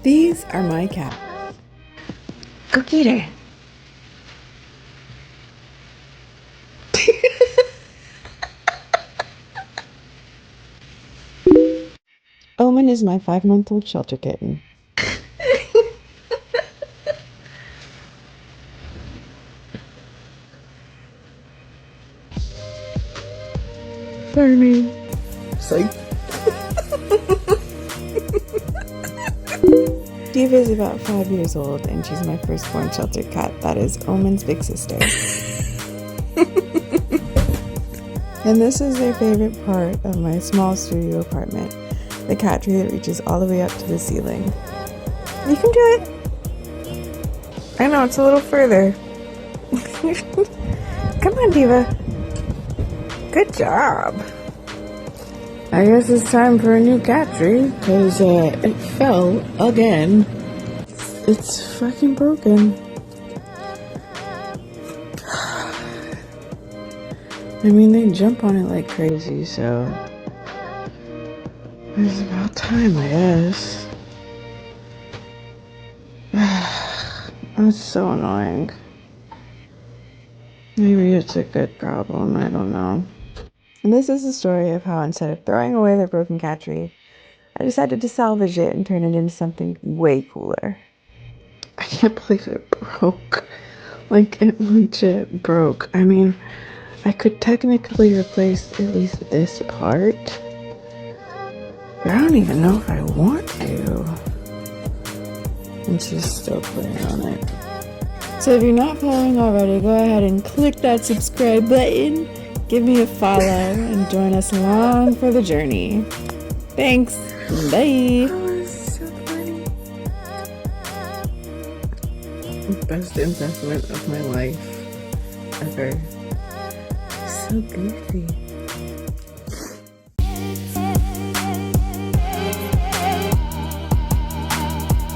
These are my cats. Go get her. Omen is my 5-month-old shelter kitten. Funny. Psych. Diva is about 5 years old and she's my firstborn shelter cat. That is Omen's big sister. And this is their favorite part of my small studio apartment. The cat tree that reaches all the way up to the ceiling. You can do it. I know, it's a little further. Come on, Diva. Good job. I guess it's time for a new cat tree, because it fell again. It's fucking broken. I mean, they jump on it like crazy, so it's about time, I guess. That's so annoying. Maybe it's a good problem, I don't know. And this is the story of how instead of throwing away their broken cat tree, I decided to salvage it and turn it into something way cooler. I can't believe it broke. Like, it legit broke. I mean, I could technically replace at least this part, but I don't even know if I want to. And she's still putting on it. So if you're not following already, go ahead and click that subscribe button, give me a follow, and join us along for the journey. Thanks. Bye. That was so funny. Best investment of my life ever. So goofy.